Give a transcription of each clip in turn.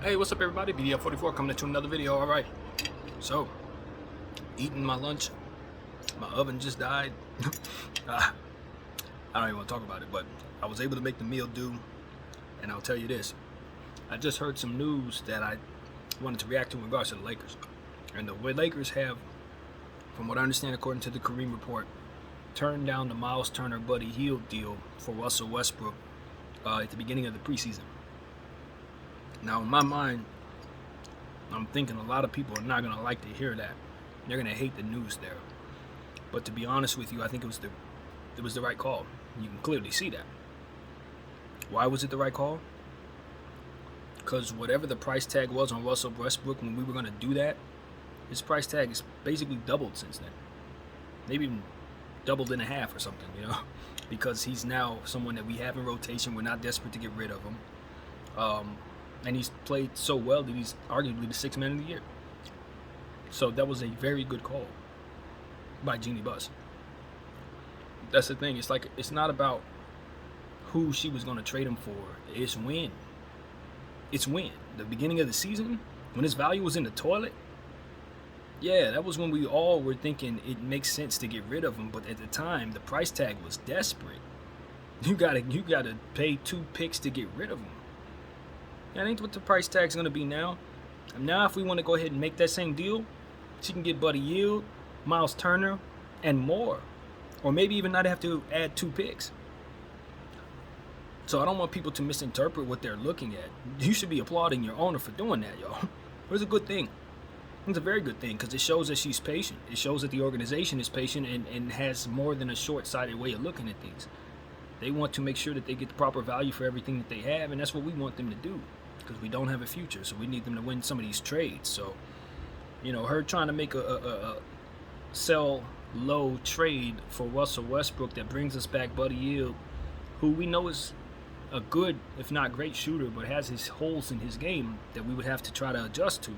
Hey, what's up everybody? BDF44 coming to another video. Alright, so eating my lunch. My oven just died. I don't even want to talk about it, but I was able to make the meal do. And I'll tell you this, I just heard some news that I wanted to react to in regards to the Lakers. And the Lakers have, from what I understand according to the Kareem report, turned down the Miles Turner Buddy Hield deal for Russell Westbrook at the beginning of the preseason. Now, in my mind, I'm thinking a lot of people are not going to like to hear that. They're going to hate the news there. But to be honest with you, I think it was the right call. You can clearly see that. Why was it the right call? Because whatever the price tag was on Russell Westbrook when we were going to do that, his price tag is basically doubled since then. Maybe even doubled in a half or something, you know, because he's now someone that we have in rotation. We're not desperate to get rid of him. And he's played so well that he's arguably the sixth man of the year. So that was a very good call by Jeanie. That's the thing. It's like, it's not about who she was going to trade him for. It's when. It's when. The beginning of the season, when his value was in the toilet, yeah, that was when we all were thinking it makes sense to get rid of him. But at the time, the price tag was desperate. You gotta pay 2 picks to get rid of him. That ain't what the price tag's gonna be now. And now if we want to go ahead and make that same deal, she can get Buddy Hield, Miles Turner, and more. Or maybe even not have to add 2 picks. So I don't want people to misinterpret what they're looking at. You should be applauding your owner for doing that, y'all. It's a good thing. It's a very good thing because it shows that she's patient. It shows that the organization is patient and has more than a short-sighted way of looking at things. They want to make sure that they get the proper value for everything that they have, and that's what we want them to do. Because we don't have a future, so we need them to win some of these trades. So, you know, her trying to make a sell low trade for Russell Westbrook that brings us back Buddy Hield, who we know is a good, if not great shooter, but has his holes in his game that we would have to try to adjust to.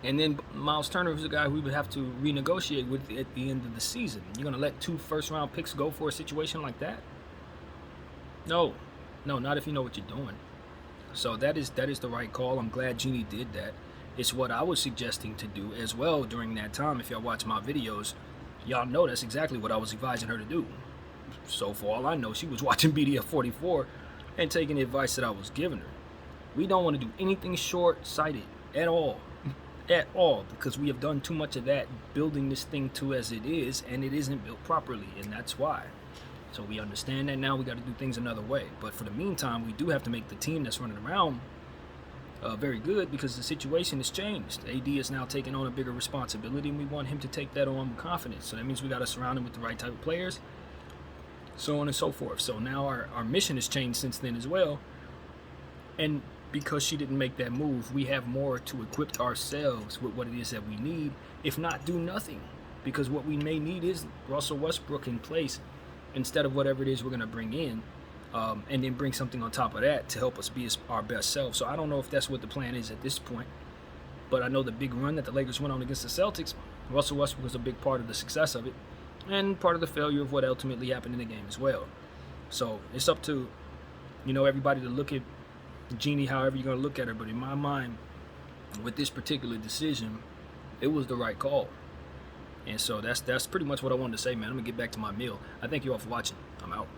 And then Miles Turner is a guy we would have to renegotiate with at the end of the season. You're going to let 2 first-round picks go for a situation like that? No, not if you know what you're doing. So that is the right call. I'm glad Jeanie did that. It's what I was suggesting to do as well during that time. If y'all watch my videos, y'all know that's exactly what I was advising her to do. So for all I know, she was watching BDF44 and taking the advice that I was giving her. We don't want to do anything short-sighted at all. At all, because we have done too much of that, building this thing to as it is, and it isn't built properly, and that's why. So we understand that now we got to do things another way. But for the meantime, we do have to make the team that's running around very good because the situation has changed. AD is now taking on a bigger responsibility, and we want him to take that on with confidence. So that means we got to surround him with the right type of players, so on and so forth. So now our mission has changed since then as well. And because she didn't make that move, we have more to equip ourselves with what it is that we need, if not do nothing. Because what we may need is Russell Westbrook in place instead of whatever it is we're going to bring in, and then bring something on top of that to help us be our best self. So I don't know if that's what the plan is at this point, but I know the big run that the Lakers went on against the Celtics, Russell Westbrook was a big part of the success of it, and part of the failure of what ultimately happened in the game as well. So it's up to, you know, everybody to look at Jeanie however you're going to look at her, but in my mind, with this particular decision, it was the right call. And so that's pretty much what I wanted to say, man. I'm going to get back to my meal. I thank you all for watching. I'm out.